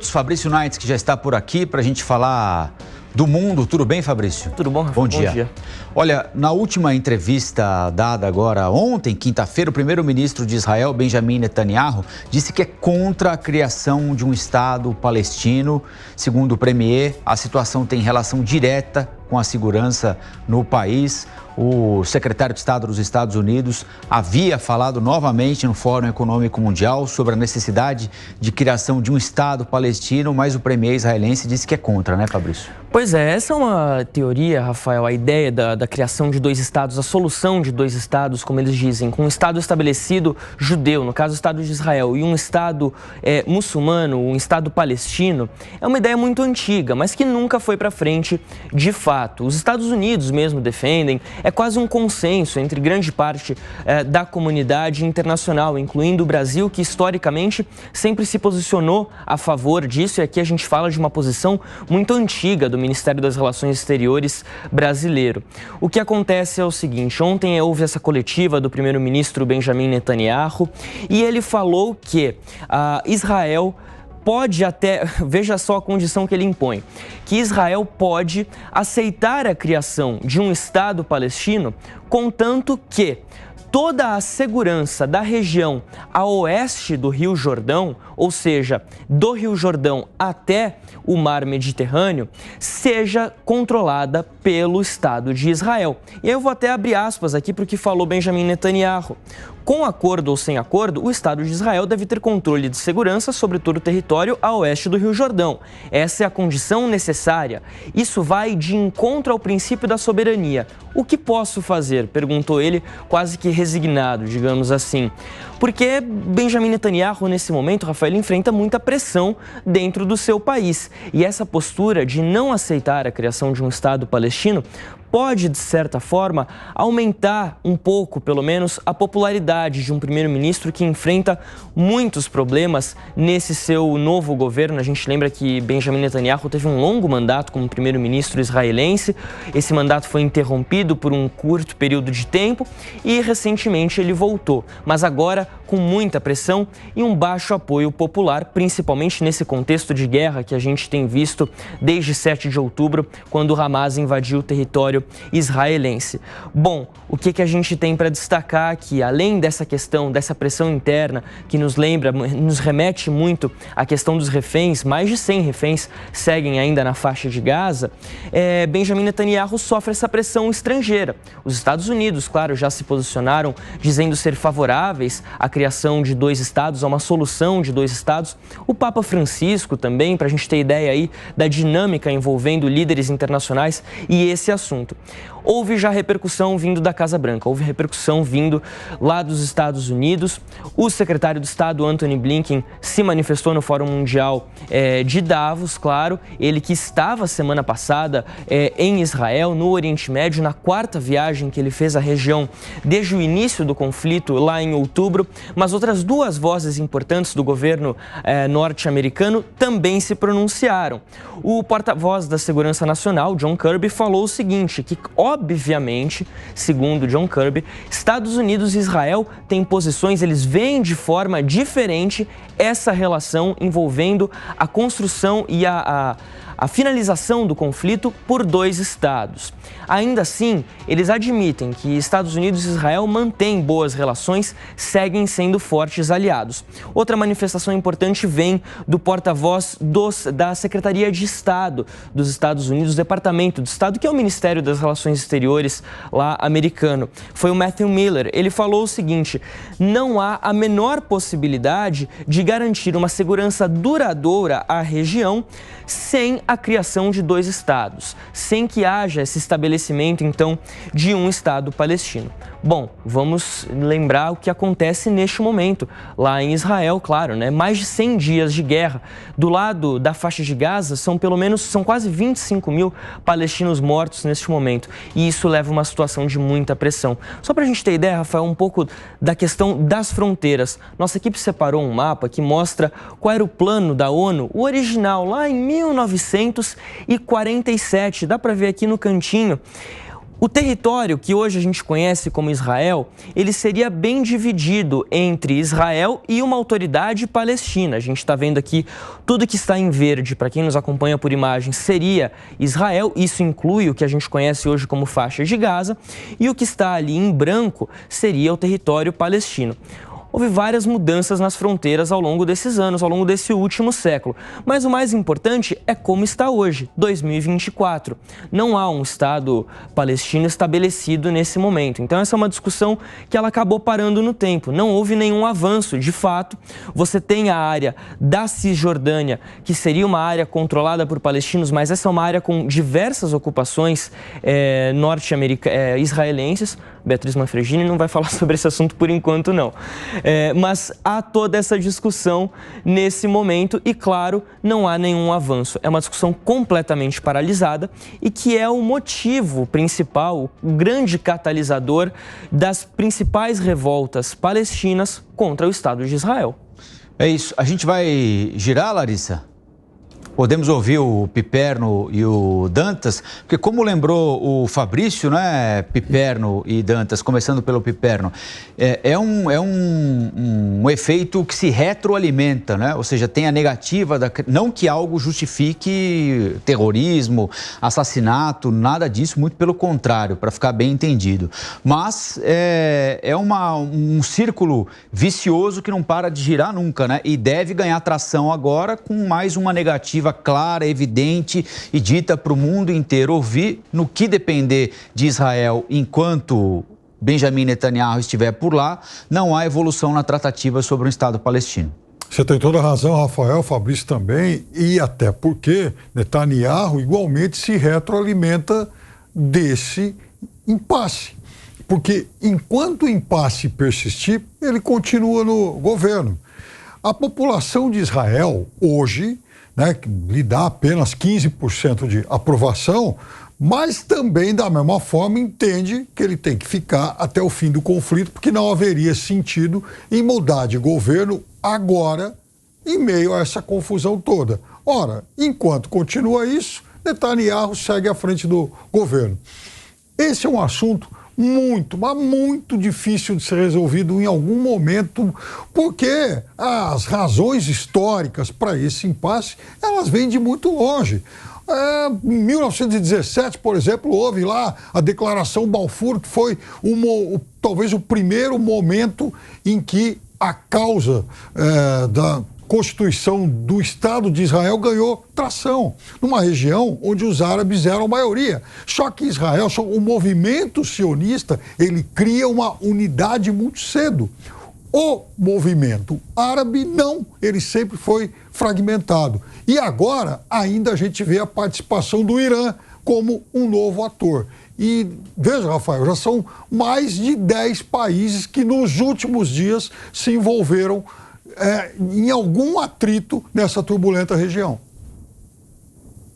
Fabrício Naitz, que já está por aqui para a gente falar do mundo. Tudo bem, Fabrício? Tudo bom, Rafa? Bom dia. Olha, na última entrevista dada agora ontem, quinta-feira, o primeiro-ministro de Israel, Benjamin Netanyahu, disse que é contra a criação de um Estado palestino. Segundo o premier, a situação tem relação direta com a segurança no país. O secretário de Estado dos Estados Unidos havia falado novamente no Fórum Econômico Mundial sobre a necessidade de criação de um Estado palestino, mas o premier israelense disse que é contra, né, Fabrício? Pois é, essa é uma teoria, Rafael, a ideia da criação de dois estados, a solução de dois estados, como eles dizem, com um estado estabelecido judeu, no caso o Estado de Israel, e um estado muçulmano, um estado palestino, é uma ideia muito antiga, mas que nunca foi para frente de fato. Os Estados Unidos mesmo defendem, é quase um consenso entre grande parte da comunidade internacional, incluindo o Brasil, que historicamente sempre se posicionou a favor disso, e aqui a gente fala de uma posição muito antiga do Ministério das Relações Exteriores brasileiro. O que acontece é o seguinte: ontem houve essa coletiva do primeiro-ministro Benjamin Netanyahu e ele falou que Israel pode até, veja só a condição que ele impõe, que Israel pode aceitar a criação de um Estado palestino, contanto que toda a segurança da região a oeste do Rio Jordão, ou seja, do Rio Jordão até o Mar Mediterrâneo, seja controlada pelo Estado de Israel. E aí eu vou até abrir aspas aqui para o que falou Benjamin Netanyahu. Com acordo ou sem acordo, o Estado de Israel deve ter controle de segurança sobre todo o território a oeste do Rio Jordão. Essa é a condição necessária. Isso vai de encontro ao princípio da soberania. O que posso fazer? Perguntou ele, quase que resignado, digamos assim. Porque Benjamin Netanyahu, nesse momento, Rafael, enfrenta muita pressão dentro do seu país. E essa postura de não aceitar a criação de um Estado palestino pode, de certa forma, aumentar um pouco, pelo menos, a popularidade de um primeiro-ministro que enfrenta muitos problemas nesse seu novo governo. A gente lembra que Benjamin Netanyahu teve um longo mandato como primeiro-ministro israelense. Esse mandato foi interrompido por um curto período de tempo e, recentemente, ele voltou. Mas agora, com muita pressão e um baixo apoio popular, principalmente nesse contexto de guerra que a gente tem visto desde 7 de outubro, quando o Hamas invadiu o território israelense. Bom, o que a gente tem para destacar aqui, além dessa questão, dessa pressão interna que nos remete muito à questão dos reféns, mais de 100 reféns seguem ainda na faixa de Gaza, Benjamin Netanyahu sofre essa pressão estrangeira. Os Estados Unidos, claro, já se posicionaram dizendo ser favoráveis à criação de dois estados, a uma solução de dois estados. O Papa Francisco também, para a gente ter ideia aí da dinâmica envolvendo líderes internacionais e esse assunto. Houve já repercussão vindo da Casa Branca, houve repercussão vindo lá dos Estados Unidos. O secretário de Estado, Antony Blinken, se manifestou no Fórum Mundial de Davos, claro. Ele que estava semana passada em Israel, no Oriente Médio, na quarta viagem que ele fez à região desde o início do conflito, lá em outubro. Mas outras duas vozes importantes do governo norte-americano também se pronunciaram. O porta-voz da Segurança Nacional, John Kirby, falou o seguinte, que obviamente, segundo John Kirby, Estados Unidos e Israel têm posições, eles veem de forma diferente essa relação envolvendo a construção e a finalização do conflito por dois estados. Ainda assim, eles admitem que Estados Unidos e Israel mantêm boas relações, seguem sendo fortes aliados. Outra manifestação importante vem do porta-voz da Secretaria de Estado dos Estados Unidos, Departamento de Estado, que é o Ministério das Relações Exteriores lá americano. Foi o Matthew Miller. Ele falou o seguinte: não há a menor possibilidade de garantir uma segurança duradoura à região sem a criação de dois estados, sem que haja esse estabelecimento, então, de um Estado palestino. Bom, vamos lembrar o que acontece neste momento, lá em Israel, claro, né? Mais de 100 dias de guerra. Do lado da faixa de Gaza, são quase 25 mil palestinos mortos neste momento. E isso leva a uma situação de muita pressão. Só para a gente ter ideia, Rafael, um pouco da questão das fronteiras. Nossa equipe separou um mapa que mostra qual era o plano da ONU, o original, lá em 1947. Dá para ver aqui no cantinho. O território que hoje a gente conhece como Israel, ele seria bem dividido entre Israel e uma autoridade palestina. A gente está vendo aqui tudo que está em verde, para quem nos acompanha por imagem, seria Israel. Isso inclui o que a gente conhece hoje como faixa de Gaza. E o que está ali em branco seria o território palestino. Houve várias mudanças nas fronteiras ao longo desses anos, ao longo desse último século. Mas o mais importante é como está hoje, 2024. Não há um Estado palestino estabelecido nesse momento. Então essa é uma discussão que ela acabou parando no tempo. Não houve nenhum avanço, de fato. Você tem a área da Cisjordânia, que seria uma área controlada por palestinos, mas essa é uma área com diversas ocupações israelenses. Beatriz Manfredini não vai falar sobre esse assunto por enquanto, não. Mas há toda essa discussão nesse momento e, claro, não há nenhum avanço. É uma discussão completamente paralisada e que é o motivo principal, o grande catalisador das principais revoltas palestinas contra o Estado de Israel. É isso. A gente vai girar, Larissa? Podemos ouvir o Piperno e o Dantas, porque como lembrou o Fabrício, né, Piperno e Dantas, começando pelo Piperno, é um efeito que se retroalimenta, né? Ou seja, tem a negativa, não que algo justifique terrorismo, assassinato, nada disso, muito pelo contrário, para ficar bem entendido. Mas é um círculo vicioso que não para de girar nunca, né? E deve ganhar tração agora com mais uma negativa clara, evidente e dita para o mundo inteiro ouvir. No que depender de Israel enquanto Benjamin Netanyahu estiver por lá, não há evolução na tratativa sobre um Estado palestino. Você tem toda a razão, Rafael, Fabrício também, e até porque Netanyahu igualmente se retroalimenta desse impasse. Porque enquanto o impasse persistir, ele continua no governo. A população de Israel hoje, né, lhe dá apenas 15% de aprovação, mas também, da mesma forma, entende que ele tem que ficar até o fim do conflito, porque não haveria sentido em mudar de governo agora, em meio a essa confusão toda. Ora, enquanto continua isso, Netanyahu segue à frente do governo. Esse é um assunto muito, mas muito difícil de ser resolvido em algum momento, porque as razões históricas para esse impasse, elas vêm de muito longe. Em 1917, por exemplo, houve lá a Declaração Balfour, que foi talvez o primeiro momento em que a causa da Constituição do Estado de Israel ganhou tração, numa região onde os árabes eram a maioria. Só que Israel, o movimento sionista, ele cria uma unidade muito cedo. O movimento árabe, não, ele sempre foi fragmentado. E agora, ainda a gente vê a participação do Irã como um novo ator. E veja, Rafael, já são mais de 10 países que nos últimos dias se envolveram em algum atrito nessa turbulenta região.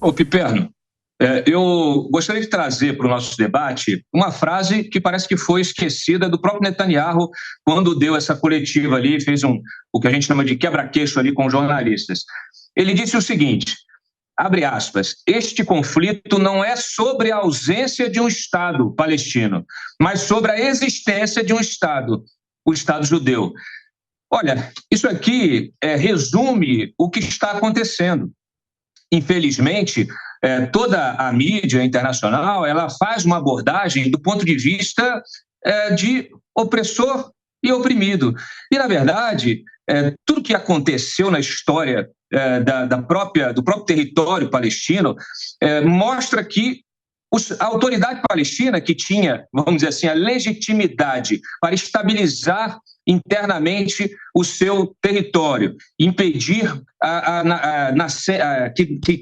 Ô, Piperno, eu gostaria de trazer para o nosso debate uma frase que parece que foi esquecida do próprio Netanyahu quando deu essa coletiva ali, fez o que a gente chama de quebra-queixo ali com jornalistas. Ele disse o seguinte, abre aspas, este conflito não é sobre a ausência de um Estado palestino, mas sobre a existência de um Estado, o Estado judeu. Olha, isso aqui resume o que está acontecendo. Infelizmente, toda a mídia internacional ela faz uma abordagem do ponto de vista de opressor e oprimido. E, na verdade, tudo que aconteceu na história do próprio território palestino mostra que a autoridade palestina, que tinha, vamos dizer assim, a legitimidade para estabilizar internamente o seu território, impedir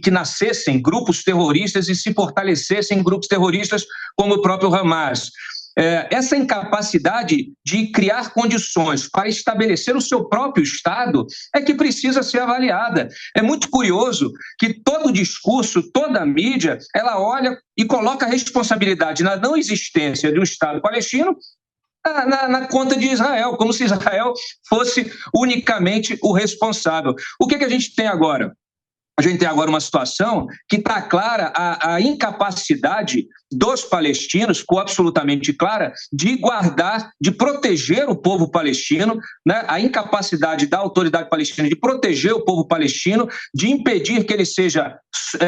que nascessem grupos terroristas e se fortalecessem grupos terroristas como o próprio Hamas. Essa incapacidade de criar condições para estabelecer o seu próprio Estado é que precisa ser avaliada. É muito curioso que todo o discurso, toda a mídia, ela olha e coloca a responsabilidade na não existência de um Estado palestino na conta de Israel, como se Israel fosse unicamente o responsável. O que a gente tem agora? a gente tem agora uma situação que está clara a incapacidade dos palestinos, ficou absolutamente clara, de guardar, de proteger o povo palestino, né? A incapacidade da autoridade palestina de proteger o povo palestino, de impedir que ele seja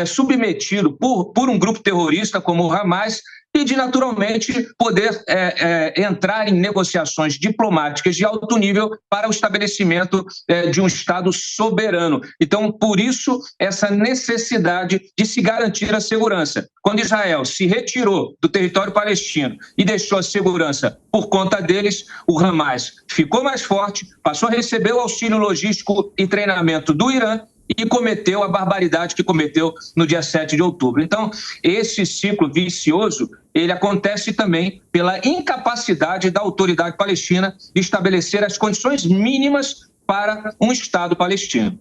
submetido por um grupo terrorista como o Hamas, e de, naturalmente, poder entrar em negociações diplomáticas de alto nível para o estabelecimento de um Estado soberano. Então, por isso, essa necessidade de se garantir a segurança. Quando Israel se retirou do território palestino e deixou a segurança por conta deles, o Hamas ficou mais forte, passou a receber o auxílio logístico e treinamento do Irã, e cometeu a barbaridade que cometeu no dia 7 de outubro. Então, esse ciclo vicioso, ele acontece também pela incapacidade da autoridade palestina de estabelecer as condições mínimas para um Estado palestino.